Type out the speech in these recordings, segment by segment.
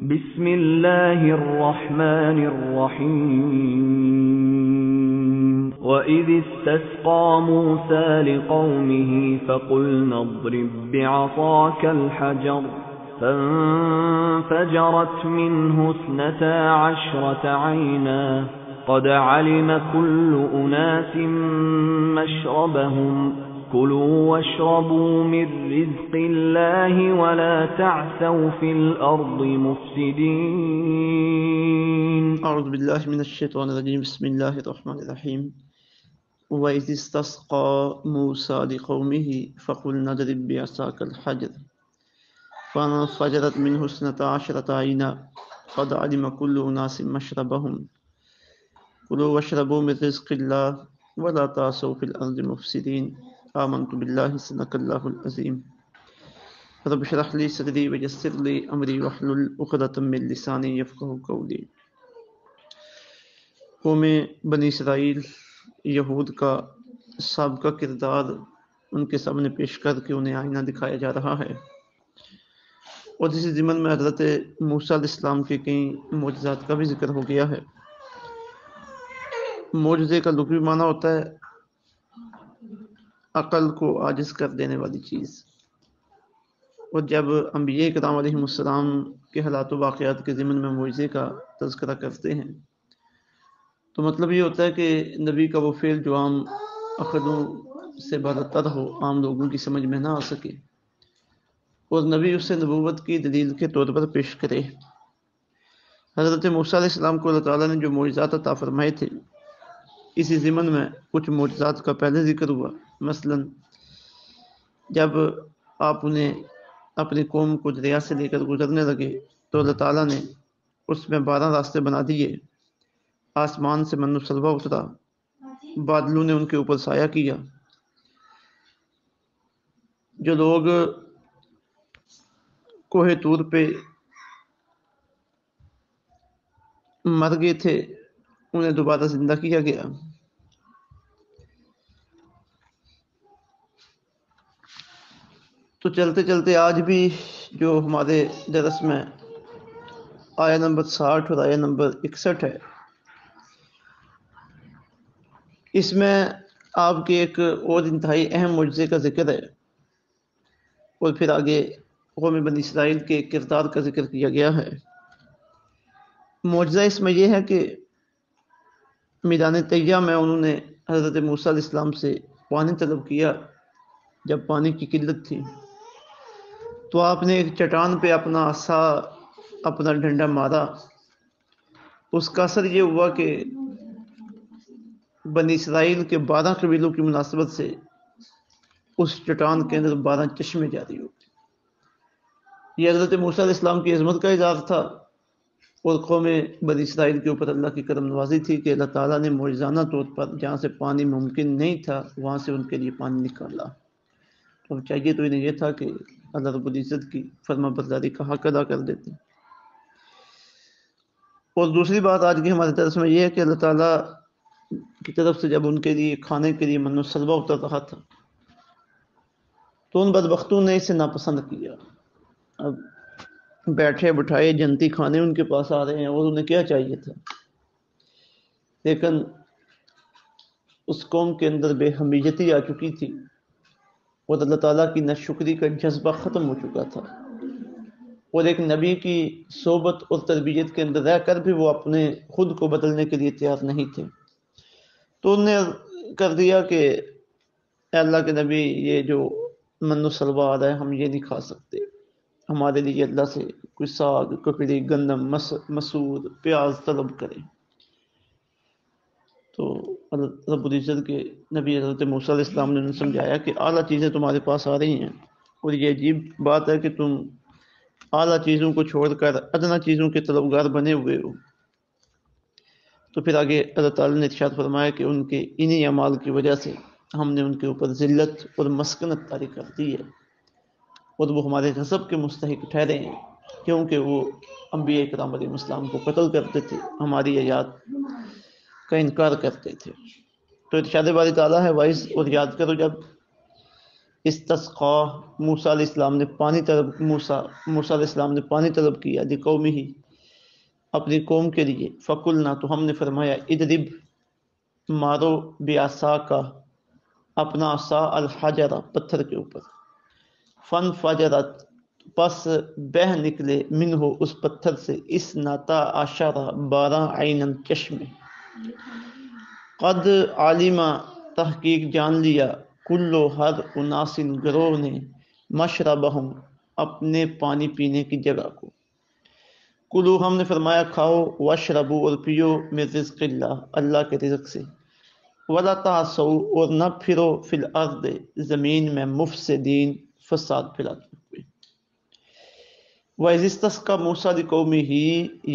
بسم الله الرحمن الرحيم وإذ استسقى موسى لقومه فقلنا اضرب بعصاك الحجر فانفجرت منه 12 عينا قد علم كل أناس مشربهم كلوا واشربوا من رزق الله ولا تعثوا في الأرض مفسدين. اعوذ باللہ من الشیطان الرجیم بسم اللہ الرحمن الرحیم وَإِذِ اسْتَسْقَى مُوسَى لِقَوْمِهِ فَقُلْنَا اضْرِب بِّعَصَاكَ الْحَجَرَ فَانفَجَرَتْ مِنْهُ 12 عَيْنًا قَدْ عَلِمَ كُلُّ أُنَاسٍ مَّشْرَبَهُمْ كُلُوا وَاشْرَبُوا مِن رِّزْقِ اللَّهِ وَلَا تَعْثَوْا فِي الْأَرْضِ مُفْسِدِينَ. آمنت باللہ صدق اللہ العظیم. رب اشرح لي صدری ويسر لي امری واحلل عقدۃ من لسانی یفقہوا قولی. قوم بنی اسرائیل یہود کا سابقہ کردار ان کے سامنے پیش کر کے انہیں آئینہ دکھایا جا رہا ہے، اور اسی ضمن میں حضرت موسیٰ علیہ السلام کے کئی معجزات کا بھی ذکر ہو گیا ہے. معجزے کا لغوی معنی ہوتا ہے عقل کو عاجز کر دینے والی چیز، اور جب انبیاء کرام علیہ السلام کے حالات و واقعات کے ضمن میں معجزے کا تذکرہ کرتے ہیں تو مطلب یہ ہوتا ہے کہ نبی کا وہ فعل جو عام عقلوں سے بالاتر ہو، عام لوگوں کی سمجھ میں نہ آ سکے، اور نبی اسے نبوت کی دلیل کے طور پر پیش کرے. حضرت موسیٰ علیہ السلام کو اللہ تعالیٰ نے جو معجزات عطا فرمائے تھے، اسی ضمن میں کچھ معجزات کا پہلے ذکر ہوا. مثلا جب آپ انہیں اپنی قوم کو دریا سے لے کر گزرنے لگے تو اللہ تعالیٰ نے اس میں 12 راستے بنا دیے، آسمان سے من و سلوہ اترا، بادلوں نے ان کے اوپر سایہ کیا. جو لوگ کوہ طور پہ مر گئے تھے انہیں دوبارہ زندہ کیا گیا. تو چلتے چلتے آج بھی جو ہمارے درس میں آیہ نمبر 60 اور آیہ نمبر 61 ہے، اس میں آپ کے ایک اور انتہائی اہم معجزے کا ذکر ہے، اور پھر آگے قوم بنی اسرائیل کے کردار کا ذکر کیا گیا ہے. معجزہ اس میں یہ ہے کہ میدان طیہ میں انہوں نے حضرت موسیٰ علیہ السلام سے پانی طلب کیا جب پانی کی قلت تھی، تو آپ نے ایک چٹان پہ اپنا عصا، اپنا ڈنڈا مارا. اس کا اثر یہ ہوا کہ بنی اسرائیل کے 12 قبیلوں کی مناسبت سے اس چٹان کے اندر 12 چشمے جاری ہو گئے. یہ حضرت موسیٰ علیہ السلام کی عظمت کا اظہار تھا، اور قوم بنی اسرائیل کے اوپر اللہ کی کرم نوازی تھی کہ اللہ تعالیٰ نے معجزانہ طور پر جہاں سے پانی ممکن نہیں تھا وہاں سے ان کے لیے پانی نکالا. تو چاہیے تو انہیں یہ تھا کہ اللہ رب العزت کی فرما برداری کا حق ادا کر دیتے. اور دوسری بات آج کی ہمارے درس میں یہ ہے کہ اللہ تعالیٰ کی طرف سے جب ان کے لیے کھانے کے لیے من و سلوہ اتر رہا تھا تو ان بدبختوں نے اسے ناپسند کیا. اب بیٹھے بٹھائے جنتی کھانے ان کے پاس آ رہے ہیں اور انہیں کیا چاہیے تھا، لیکن اس قوم کے اندر بے حمیتی آ چکی تھی اور اللہ تعالیٰ کی ناشکری کا جذبہ ختم ہو چکا تھا، اور ایک نبی کی صحبت اور تربیت کے اندر رہ کر بھی وہ اپنے خود کو بدلنے کے لیے تیار نہیں تھے. تو انہوں نے کر دیا کہ اے اللہ کے نبی، یہ جو من و سلوہ آ رہا ہے ہم یہ نہیں کھا سکتے، ہمارے لیے اللہ سے کوئی ساگ، ککڑی، گندم، مسور، پیاز طلب کریں. تو رب العزت کے نبی حضرت موسیٰ علیہ السلام نے انہیں سمجھایا کہ اعلیٰ چیزیں تمہارے پاس آ رہی ہیں، اور یہ عجیب بات ہے کہ تم اعلیٰ چیزوں کو چھوڑ کر ادنا چیزوں کے طلبگار بنے ہوئے ہو. تو پھر آگے اللہ تعالیٰ نے ارشاد فرمایا کہ ان کے انہی اعمال کی وجہ سے ہم نے ان کے اوپر ذلت اور مسکنت طاری کر دی ہے، اور وہ ہمارے غضب کے مستحق ٹھہرے ہیں، کیونکہ وہ انبیاء کرام علیہ السلام کو قتل کرتے تھے، ہماری آیات کا انکار کرتے تھے. تو ارشاد باری تعالیٰ ہے وائز اور یاد کرو جب استسقا موسیٰ علیہ السلام نے پانی طلب موسیٰ علیہ السلام نے پانی طلب کیا لقومہ ہی اپنی قوم کے لیے، فقلنا تو ہم نے فرمایا اضرب مارو بعصا کا اپنا عصا الحجر پتھر کے اوپر، فن فجرت پس بہ نکلے منہ اس پتھر سے اسنتا عشرہ 12 عینن چشمے، قد عالمہ تحقیق جان لیا کلو ہر اناسن گروہ نے مشربہم اپنے پانی پینے کی جگہ کو، کلو ہم نے فرمایا کھاؤ، واشربو اور پیو من رزق اللہ اللہ کے رزق سے، ولا تعصوا اور نہ پھرو فی الارض زمین میں مفسدین فساد پھیلاتے ہوئے، وَإِذِ اسْتَسْقَىٰ مُوسَىٰ لِقَوْمِهِ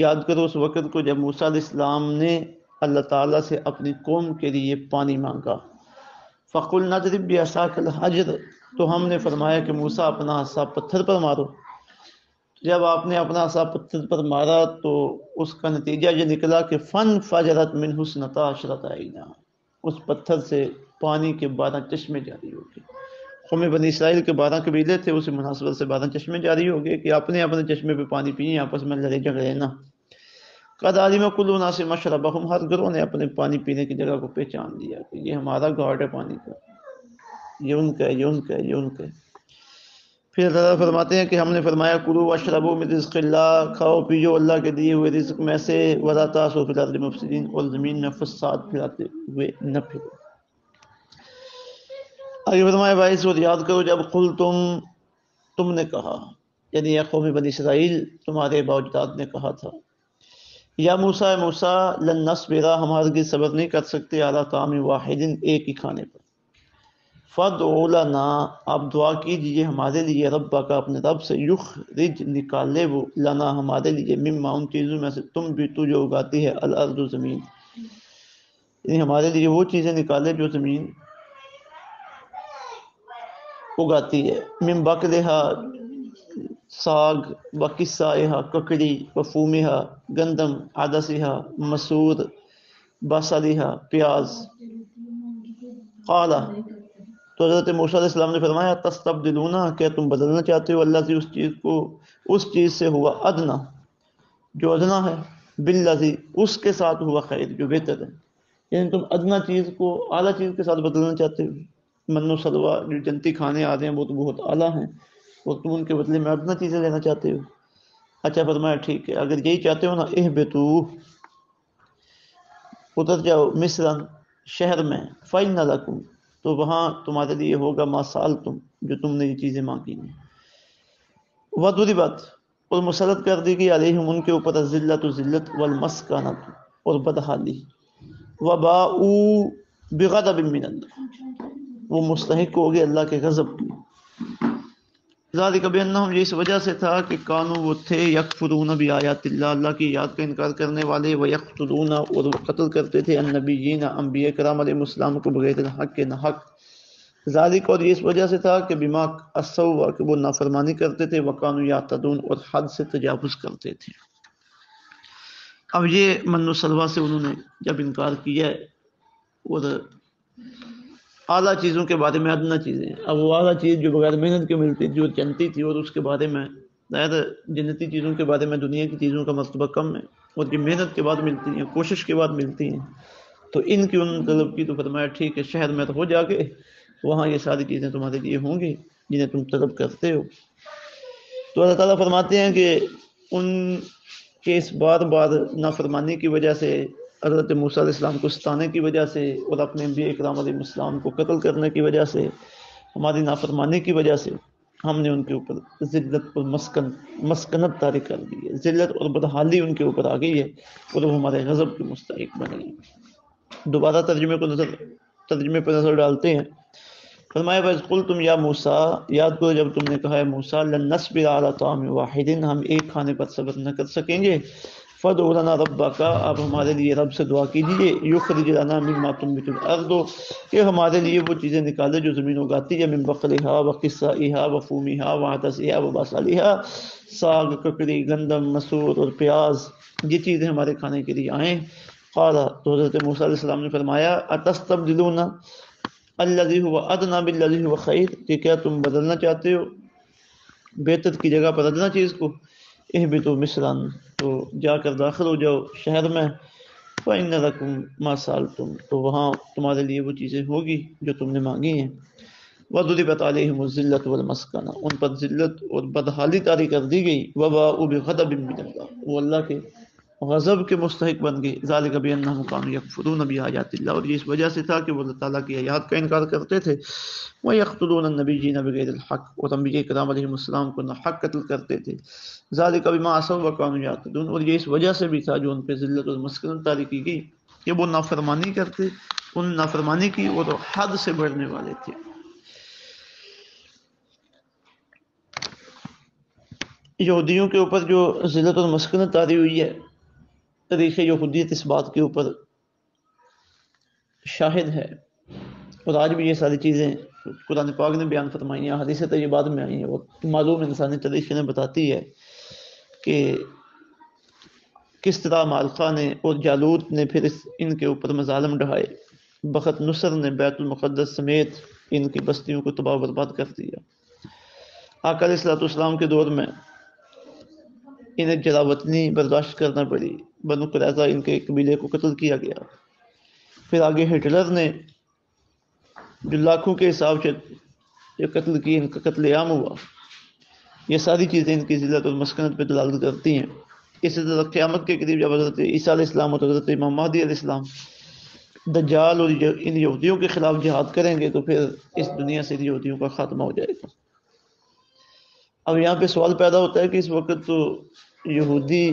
یاد کرو اس وقت کو جب موسیٰ علیہ السلام نے اللہ تعالیٰ سے اپنی قوم کے لیے پانی مانگا، فَقُلْنَا اضْرِب بِعَصَاكَ الْحَجَرَ تو ہم نے فرمایا کہ موسیٰ اپنا عصا پتھر پر مارو، جب آپ نے اپنا عصا پتھر پر مارا تو اس کا نتیجہ یہ نکلا کہ فن فجرت منہ اثنتا عشرۃ عینا، اس پتھر سے پانی کے 12 چشمے جاری ہو گئے۔ قوم بنی اسرائیل کے 12 قبیلے تھے، اسی مناسبت سے 12 چشمے جاری ہو گئے کہ اپنے چشمے پہ پانی پئیں، آپس میں لڑے جھگڑے نہ۔ قد علم کل اناس مشربہم ہر گروہ نے اپنے پانی پینے کی جگہ کو پہچان لیا کہ یہ ہمارا گارڈ ہے پانی کا، یہ ان کا ہے، یہ ان کا ہے، یہ ان کا ہے۔ پھر اللہ فرماتے ہیں کہ ہم نے فرمایا کلوا واشربوا من رزق اللہ، کھاؤ پیو اللہ کے دیے ہوئے رزق میں سے، ولا تعصوا فی الارض مفسدین اور زمین میں فساد پھیلاتے ہوئے نہ پھرو۔ آگے فرمایا باعث اور یاد کرو جب تم نے کہا، یعنی یا قوم بنی اسرائیل تمہارے باوجداد نے کہا تھا، یا موسیٰ موسیٰ لن نصبر ہم ہرگز صبر نہیں کر سکتے علی طعام واحد ایک ہی کھانے پر، فادع لنا آپ دعا کیجئے ہمارے لیے ربک اپنے رب سے، یخرج نکالے وہ لنا ہمارے لیے مما ان چیزوں میں سے تم بھی تو جو اگاتی ہے الارض زمین، یعنی ہمارے لیے وہ چیزیں نکالے جو زمین اگاتی ہے، من بقلہا ساگ، وقصائہا ککڑی، وفومہا گندم، عدسہا مسور، بصلہا پیاز۔ قال تو حضرت موسیٰ علیہ السلام نے فرمایا تستبدلون کیا تم بدلنا چاہتے ہو اللہ سے اس چیز سے ہوا ادنا جو ادنا ہے، بالذی اس کے ساتھ ہوا خیر جو بہتر ہے، یعنی تم ادنا چیز کو اعلیٰ چیز کے ساتھ بدلنا چاہتے ہو، من و سلوہ جو جنتی کھانے آتے ہیں وہ تو بہت اعلیٰ ہیں اور تم ان کے بدلے میں ادنا چیزیں لینا چاہتے ہو۔ اچھا فرمایا ٹھیک ہے اگر یہی چاہتے ہو نا، اہبتو اتر جاؤ، مصر شہر میں، فإن لکم تو وہاں تمہارے لیے ہوگا ما سألتم جو تم نے یہ چیزیں مانگی ہیں، وضربت اور مسلط کر دی گئی علیہم ان کے اوپر الذلۃ ذلت والمسکنۃ اور بدحالی، وباؤوا بغضب من اللہ وہ مستحق ہو گئے اللہ کے غضب کی، ذالک بانہم یہ اس وجہ سے تھا کہ کانوا وہ تھے یکفرون بآیات اللہ اللہ کی یاد کا انکار کرنے والے، ویقتلون اور وہ قتل کرتے تھے النبیین انبیاء کرام علیہ السلام کو بغیر الحق کے نہ حق، ذالک اور یہ اس وجہ سے تھا کہ بما عصوا کہ وہ نافرمانی کرتے تھے، وکانوا یعتدون اور حد سے تجاوز کرتے تھے۔ اب یہ من و سلوہ سے انہوں نے جب انکار کیا ہے اور اعلیٰ چیزوں کے بارے میں ادنا چیزیں، اب وہ اعلیٰ چیز جو بغیر محنت کے ملتی جو جنتی تھی اور اس کے بارے میں ظاہر جنتی چیزوں کے بارے میں دنیا کی چیزوں کا مرتبہ کم ہے، اور جو محنت کے بعد ملتی ہیں کوشش کے بعد ملتی ہیں، تو ان کی انہوں نے طلب کی، تو فرمایا ٹھیک ہے شہر میں تو ہو جا کے وہاں یہ ساری چیزیں تمہارے لیے ہوں گی جنہیں تم طلب کرتے ہو۔ تو اللہ تعالیٰ فرماتے ہیں کہ ان کے اس بار بار نافرمانی کی وجہ سے، حضرت موسیٰ علیہ السلام کو ستانے کی وجہ سے اور اپنے انبیاء اکرام علیہ السلام کو قتل کرنے کی وجہ سے، ہماری نافرمانی کی وجہ سے ہم نے ان کے اوپر ذلت اور مسکنت طاری کر دی ہے، ذلت اور بدحالی ان کے اوپر آ گئی ہے اور وہ ہمارے غضب کے مستحق بن گئی۔ دوبارہ ترجمے پر نظر ڈالتے ہیں، فرمایا وَإِذْ قُلْتُمْ یا موسیٰ یاد کرو جب تم نے کہا ہے موسیٰ لن نصبر علی طعام واحد ہم ایک کھانے پر صبر نہ کر سکیں گے، فادع لنا ربک آپ ہمارے لیے رب سے دعا کیجیے، یخرج لنا مما تنبت الارض کہ ہمارے لیے وہ چیزیں نکالے جو زمین اگاتی ہے، من بقلہا وقصائہا وفومہا وعدسہا وبصلہا ساگ ککڑی گندم مسور اور پیاز یہ چیزیں ہمارے کھانے کے لیے آئیں۔ قال تو حضرت موسیٰ علیہ السلام نے فرمایا اتستبدلون الذی هو ادنی بالذی هو خیر، کہ کیا تم بدلنا چاہتے ہو بہتر کی جگہ پر ادنا چیز کو؟ اہبطوا مصرا، تو جا کر داخل ہو جاؤ شہر میں، فإن لکم ما سألتم، تو وہاں تمہارے لیے وہ چیزیں ہوگی جو تم نے مانگی ہیں۔ وضربت علیہم الذلۃ والمسکنہ، ان پر ذلت اور بدحالی طاری کر دی گئی، وباءوا بغضب من اللہ، وہ اللہ کے غضب کے مستحق بن گئے، ذالک بانہم کانوا یکفرون بآیات اللہ، اور یہ اس وجہ سے تھا کہ وہ اللہ تعالیٰ کی آیات کا انکار کرتے تھے، ویقتلون النبیین بغیر الحق، اور انبیاء کرام علیہ السلام کو ناحق قتل کرتے تھے، ذالک بما عصوا وکانوا یعتدون، اور یہ اس وجہ سے بھی تھا جو ان پہ ذلت اور مسکنت طاری کی گئی کہ وہ نافرمانی کرتے، ان نافرمانی کی اور حد سے بڑھنے والے تھے۔ یہودیوں کے اوپر جو ذلت اور مسکنت طاری ہوئی ہے، تاریخ یہودیت اس بات کے اوپر شاہد ہے، اور آج بھی یہ ساری چیزیں قرآن پاک نے بیان فرمائی ہیں، حدیث طیبات میں آئی ہیں، وہ معلوم انسانی تاریخ نے بتاتی ہے کہ کس طرح مالخا نے اور جالوت نے پھر ان کے اوپر مظالم ڈھائے، بخت نصر نے بیت المقدس سمیت ان کی بستیوں کو تباہ و برباد کر دیا۔ آقا علیہ الصلوۃ والسلام کے دور میں انہیں جلاوطنی برداشت کرنا پڑی، بنو قریظہ ان کے قبیلے کو قتل کیا گیا، پھر آگے ہٹلر نے جو لاکھوں کے حساب سے جو قتل کی، ان کا قتل عام ہوا۔ یہ ساری چیزیں ان کی ذلت اور مسکنت پہ دلالت کرتی ہیں۔ اسی طرح قیامت کے قریب جب حضرت عیسیٰ علیہ السلام اور حضرت امام مہدی علیہ السلام دجال اور ان یہودیوں کے خلاف جہاد کریں گے تو پھر اس دنیا سے یہودیوں کا خاتمہ ہو جائے گا۔ اب یہاں پہ سوال پیدا ہوتا ہے کہ اس وقت تو یہودی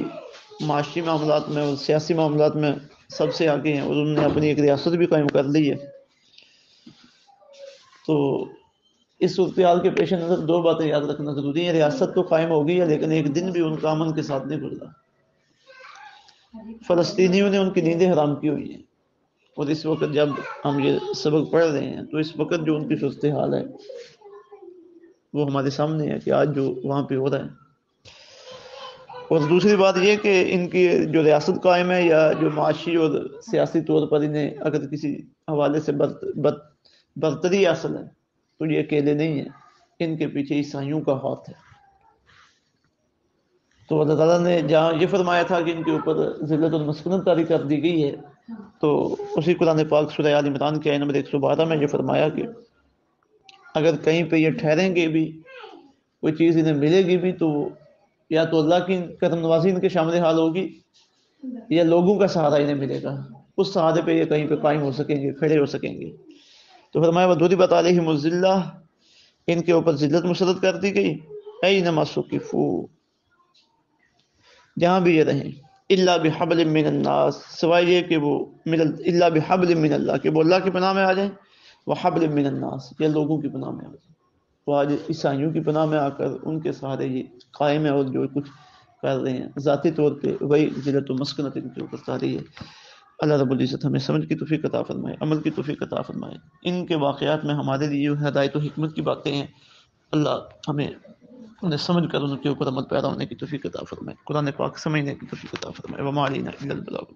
معاشی معاملات میں اور سیاسی معاملات میں سب سے آگے ہیں، اور انہوں نے اپنی ایک ریاست بھی قائم کر لی ہے، تو اس صورتحال کے پیش نظر دو باتیں یاد رکھنا ضروری ہے۔ ریاست تو قائم ہو گئی ہے، لیکن ایک دن بھی ان کا امن کے ساتھ نہیں گزرا۔ فلسطینیوں نے ان کی نیندیں حرام کی ہوئی ہیں، اور اس وقت جب ہم یہ سبق پڑھ رہے ہیں تو اس وقت جو ان کی صورتحال ہے وہ ہمارے سامنے ہے کہ آج جو وہاں پہ ہو رہا ہے۔ اور دوسری بات یہ کہ ان کی جو ریاست قائم ہے یا جو معاشی اور سیاسی طور پر انہیں اگر کسی حوالے سے برتری حاصل ہے تو یہ اکیلے نہیں ہیں، ان کے پیچھے عیسائیوں کا ہاتھ ہے۔ تو اللہ تعالیٰ نے جہاں یہ فرمایا تھا کہ ان کے اوپر ذلت اور مسکنت طاری کر دی گئی ہے، تو اسی قرآن پاک سورہ آل عمران کے آیت نمبر 112 میں یہ فرمایا کہ اگر کہیں پہ یہ ٹھہریں گے بھی، کوئی چیز انہیں ملے گی بھی، تو یا تو اللہ کی کرم نوازی ان کے شامل حال ہوگی یا لوگوں کا سہارا انہیں ملے گا، اس سہارے پہ یہ کہیں پہ قائم ہو سکیں گے، کھڑے ہو سکیں گے۔ تو فرمایا وضربت علیہم الذلہ، ان کے اوپر ذلت مسلط کر دی گئی، اینما ثقفوا، جہاں بھی یہ رہیں، الا بحبل من الناس، سوائے یہ کہ وہ الا بحبل من اللہ، کہ وہ اللہ کی پناہ میں آ جائیں، وحبل من الناس، یا لوگوں کی پناہ میں آ جائیں۔ وہ آج عیسائیوں کی پناہ میں آ کر ان کے سہارے یہ قائم ہے، اور جو کچھ کر رہے ہیں ذاتی طور پہ وہی ذلت و مسکنت ان کے اوپر طاری ہے۔ اللہ رب العزت ہمیں سمجھ کی توفیق عطا فرمائے، عمل کی توفیق عطا فرمائے۔ ان کے واقعات میں ہمارے لیے ہدایت و حکمت کی باتیں ہیں، اللہ ہمیں انہیں سمجھ کر ان کے اوپر عمل پیدا ہونے کی توفیق عطا فرمائے، قرآن پاک سمجھنے کی توفیق عطا فرمائے۔ وما علینا الا البلاغ۔